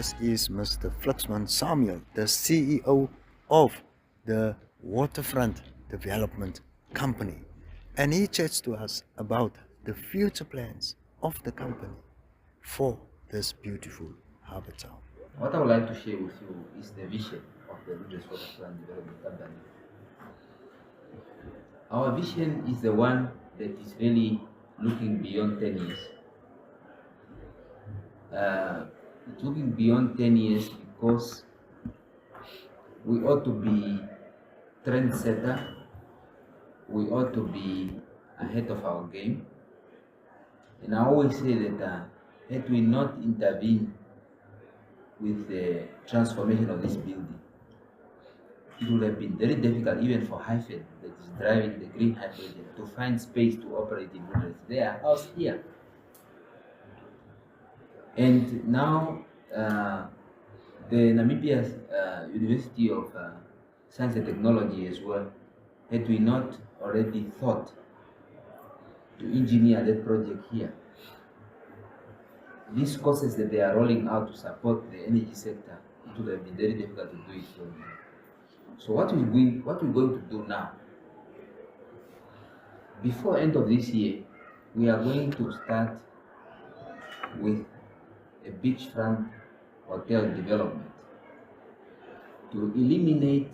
us is Mr. Fluxman Samuel, the CEO of the Waterfront Development Company. And he chats to us about the future plans of the company for this beautiful harbour town. What I would like to share with you is the vision of the Luderitz Waterfront Development Company. Our vision is the one that is really looking beyond 10 years. It's looking beyond 10 years because we ought to be trendsetter, we ought to be ahead of our game. And I always say that had we not intervened with the transformation of this building, it would have been very difficult even for Hyphen, that is driving the green hydrogen, to find space to operate in Luderitz. They are housed here. And now the Namibia's University of Science and Technology as well, had we not already thought to engineer that project here, these courses that they are rolling out to support the energy sector, it would have been very difficult to do it from here. So what we're going to do now, before end of this year, we are going to start with a beachfront hotel development to eliminate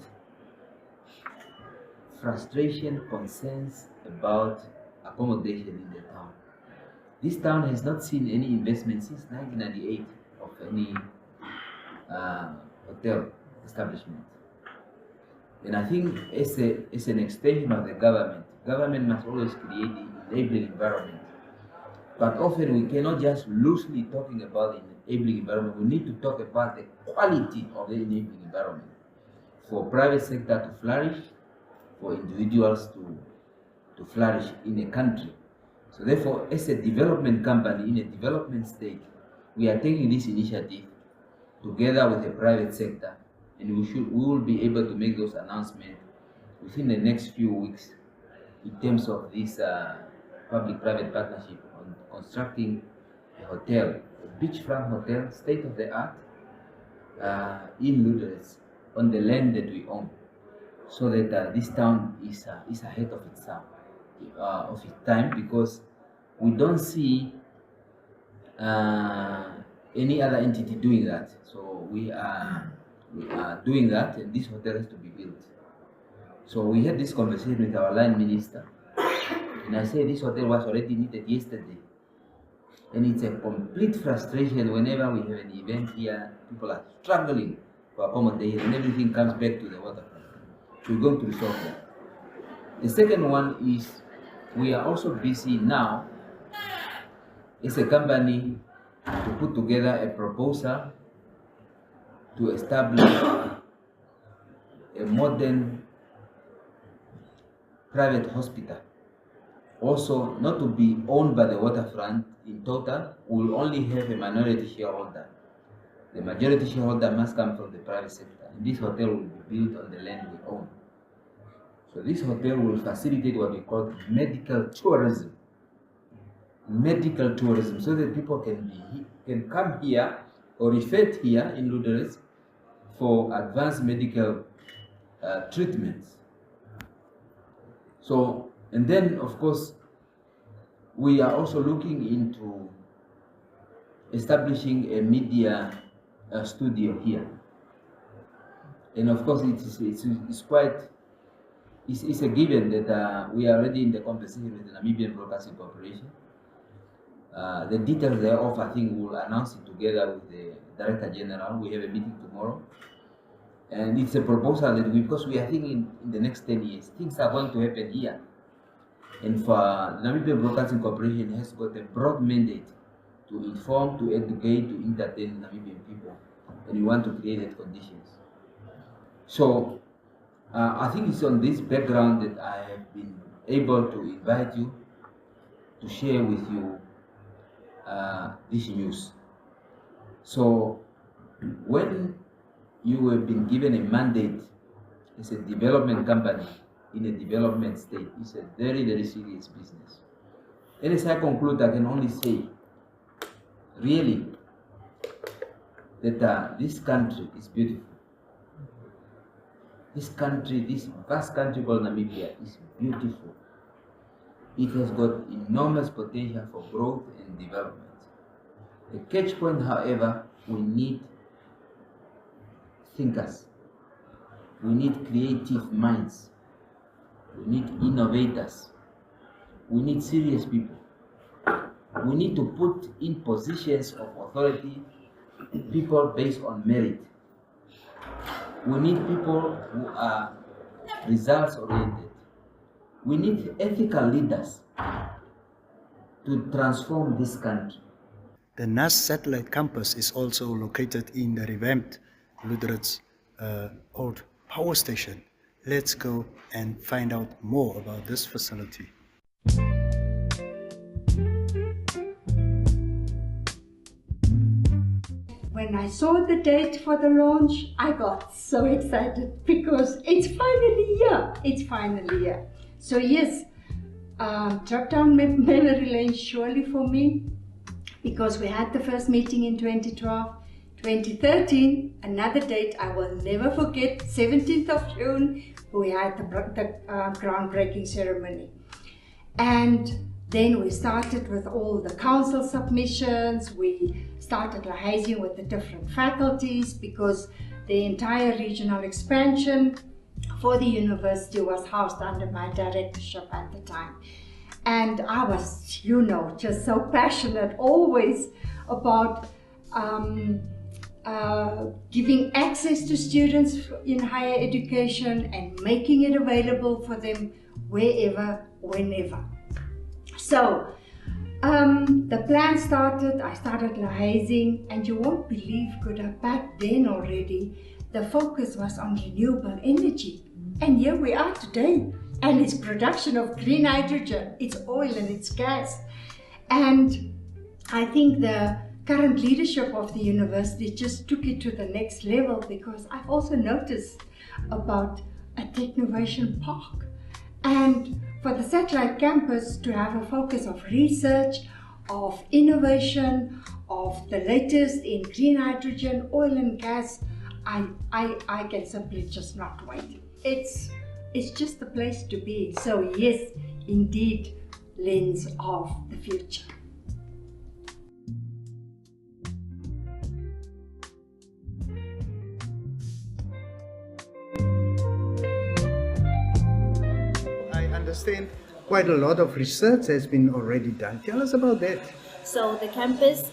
frustration, concerns about accommodation in the town. This town has not seen any investment since 1998 of any hotel establishment. And I think as an extension of the government must always create the enabling environment. But often we cannot just loosely talking about the enabling environment. We need to talk about the quality of the enabling environment for private sector to flourish, for individuals to flourish in a country. So therefore, as a development company in a development state, we are taking this initiative together with the private sector, and we will be able to make those announcements within the next few weeks in terms of this public-private partnership on constructing a hotel, a beachfront hotel, state-of-the-art, in Luderitz, on the land that we own, so that this town is ahead of itself, of its time, because we don't see any other entity doing that. So we are doing that, and this hotel has to be built. So we had this conversation with our line minister, and I said this hotel was already needed yesterday. And it's a complete frustration whenever we have an event here, people are struggling for accommodation, and everything comes back to the waterfront. So we're going to resolve that. The second one is we are also busy now as a company to put together a proposal to establish a modern private hospital. Also, not to be owned by the waterfront in total, we will only have a minority shareholder. The majority shareholder must come from the private sector. And this hotel will be built on the land we own. So this hotel will facilitate what we call medical tourism. Medical tourism, so that people can come here or referred here in Luderitz for advanced medical treatments. So, and then of course, we are also looking into establishing a media studio here. And of course, it's a given that we are already in the conversation with the Namibian Broadcasting Corporation. The details thereof, I think we'll announce it together with the Director General. We have a meeting tomorrow. And it's a proposal that because we are thinking in the next 10 years, things are going to happen here. And for the Namibian Broadcasting Corporation has got a broad mandate to inform, to educate, to entertain Namibian people. And we want to create that conditions. So I think it's on this background that I have been able to invite you to share with you this news. So when you have been given a mandate as a development company in a development state, it's a very, very serious business. And as I conclude, I can only say, really, that this country is beautiful. This country, this vast country called Namibia, is beautiful. It has got enormous potential for growth and development. The catch point, however, we need thinkers. We need creative minds. We need innovators. We need serious people. We need to put in positions of authority people based on merit. We need people who are results oriented. We need ethical leaders to transform this country. The NAS satellite campus is also located in the revamped Luderitz old power station. Let's go and find out more about this facility. When I saw the date for the launch, I got so excited because it's finally here. It's finally here. So yes, trip down memory lane surely for me, because we had the first meeting in 2012. 2013, another date I will never forget, 17th of June, we had the groundbreaking ceremony. And then we started with all the council submissions. We started liaising with the different faculties because the entire regional expansion for the university was housed under my directorship at the time. And I was, just so passionate always about giving access to students in higher education and making it available for them wherever, whenever. So the plan started, I started liaising, and you won't believe, Kuda, back then already, the focus was on renewable energy. And here we are today, and it's production of green hydrogen, it's oil and it's gas. And I think the current leadership of the university just took it to the next level, because I've also noticed about a Technovation Park. And for the satellite campus to have a focus of research, of innovation, of the latest in green hydrogen, oil and gas, I can simply just not wait. It's just the place to be. So yes, indeed, lens of the future. I understand quite a lot of research has been already done. Tell us about that. So the campus,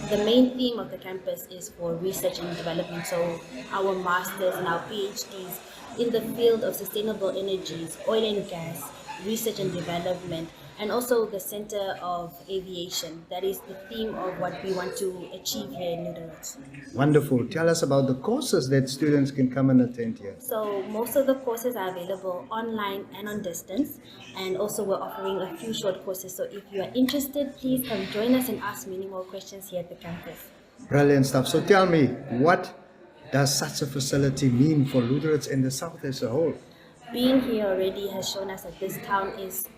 the main theme of the campus is for research and development. So our masters and our PhDs in the field of sustainable energies, oil and gas, research and development, and also the Center of Aviation. That is the theme of what we want to achieve here in Luderitz. Wonderful. Tell us about the courses that students can come and attend here. So most of the courses are available online and on distance, and also we're offering a few short courses. So if you are interested, please come join us and ask many more questions here at the campus. Brilliant stuff. So tell me, what does such a facility mean for Luderitz and the South as a whole? Being here already has shown us that this town is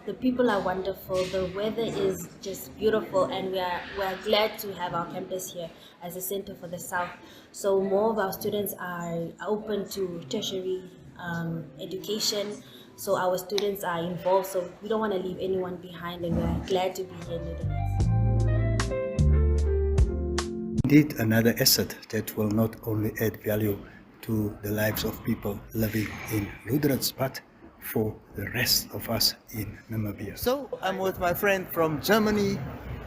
the people are wonderful, the weather is just beautiful, and we're glad to have our campus here as a center for the South. So more of our students are open to tertiary education, so our students are involved, so we don't want to leave anyone behind, and we're glad to be here in Luderitz. Indeed, another asset that will not only add value to the lives of people living in Luderitz, but for the rest of us in Namibia. So I'm with my friend from Germany,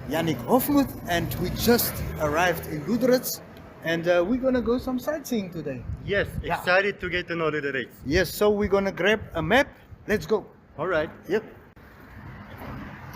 Jannik Hofmuth, and we just arrived in Luderitz, and we're gonna go some sightseeing today. Yes, excited to get to know Luderitz. Yes, so we're gonna grab a map. Let's go. All right. Yep.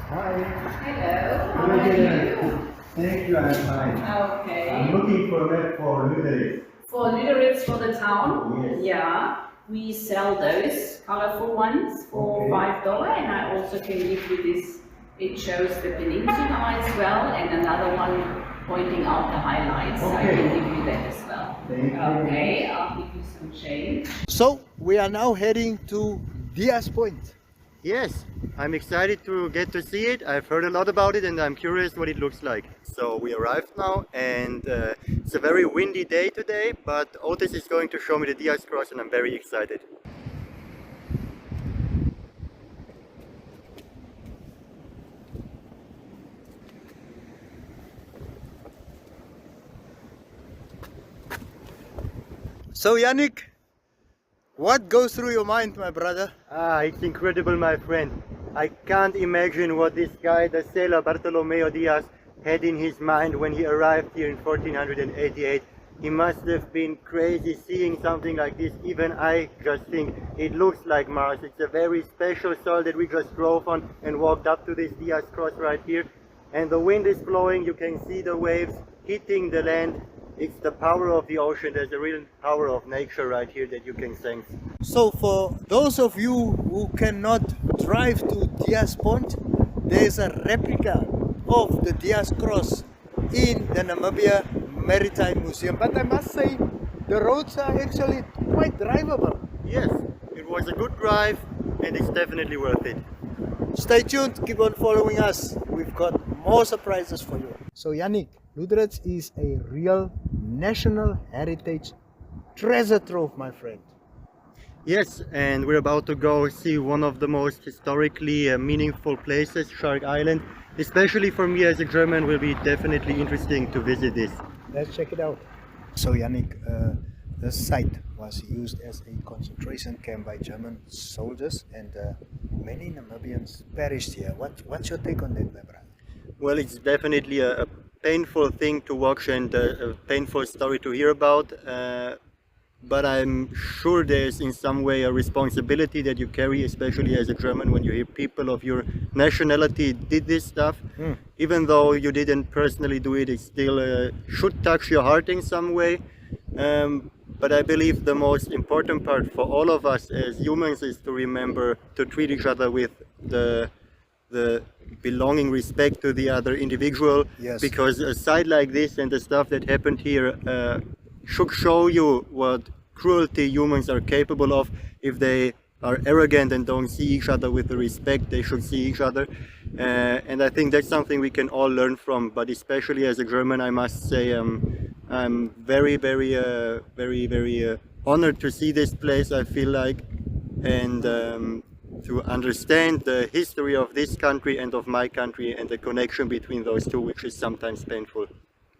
Hi. Hello. How are you? Thank you, I'm fine. Okay. I'm looking for a map for Luderitz. For Luderitz for the town? Yes. Yeah. We sell those colorful ones for $5, and I also can give you this. It shows the peninsula as well, and another one pointing out the highlights. I can give you that as well. Thank you. Okay, I'll give you some change. So we are now heading to Diaz Point Yes, I'm excited to get to see it. I've heard a lot about it and I'm curious what it looks like. So we arrived now and it's a very windy day today, but Otis is going to show me the Diaz Cross and I'm very excited. So Jannik, what goes through your mind, my brother? It's incredible, my friend. I can't imagine what this guy, the sailor Bartolomeo Diaz, had in his mind when he arrived here in 1488. He must have been crazy seeing something like this. Even I just think it looks like Mars. It's a very special soil that we just drove on and walked up to this Diaz Cross right here. And the wind is blowing, you can see the waves hitting the land. It's the power of the ocean. There's a real power of nature right here that you can sense. So for those of you who cannot drive to Diaz Point, there's a replica of the Diaz Cross in the Namibia Maritime Museum. But I must say, the roads are actually quite drivable. Yes, it was a good drive and it's definitely worth it. Stay tuned, keep on following us. We've got more surprises for you. So Jannik, Luderitz is a real national heritage treasure trove, my friend. Yes, and we're about to go see one of the most historically meaningful places, Shark Island. Especially for me as a German, will be definitely interesting to visit this. Let's check it out. So Jannik, the site was used as a concentration camp by German soldiers and many Namibians perished here. What's your take on that, my brother? Well, it's definitely a painful thing to watch and a painful story to hear about. But I'm sure there's in some way a responsibility that you carry, especially as a German, when you hear people of your nationality did this stuff. Even though you didn't personally do it, it still should touch your heart in some way. But I believe the most important part for all of us as humans is to remember to treat each other with the belonging respect to the other individual. Yes. Because a site like this and the stuff that happened here should show you what cruelty humans are capable of. If they are arrogant and don't see each other with the respect they should see each other, and I think that's something we can all learn from. But especially as a German, I must say I'm very honored to see this place. I feel like, and to understand the history of this country and of my country and the connection between those two, which is sometimes painful.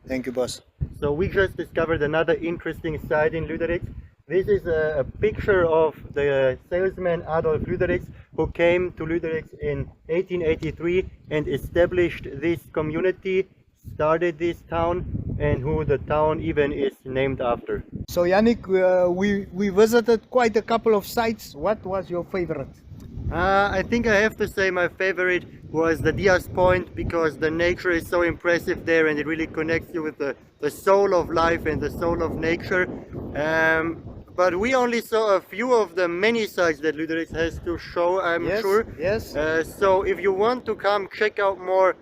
Thank you, boss. So we just discovered another interesting site in Luderitz. This is a picture of the salesman Adolf Luderitz, who came to Luderitz in 1883 and established this community, started this town, and who the town even is named after. So Jannik, we visited quite a couple of sites. What was your favorite? I think I have to say my favorite was the Diaz Point, because the nature is so impressive there and it really connects you with the soul of life and the soul of nature. But we only saw a few of the many sites that Luderitz has to show, I'm sure. Yes. So if you want to come check out more,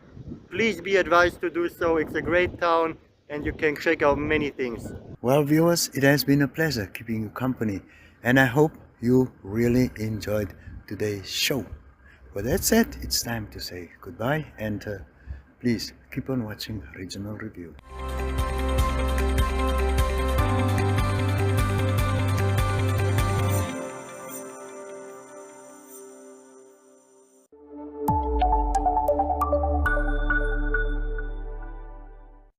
please be advised to do so. It's a great town and you can check out many things. Well, viewers, it has been a pleasure keeping you company, and I hope you really enjoyed today's show. With that said, it's time to say goodbye, and please keep on watching Regional Review.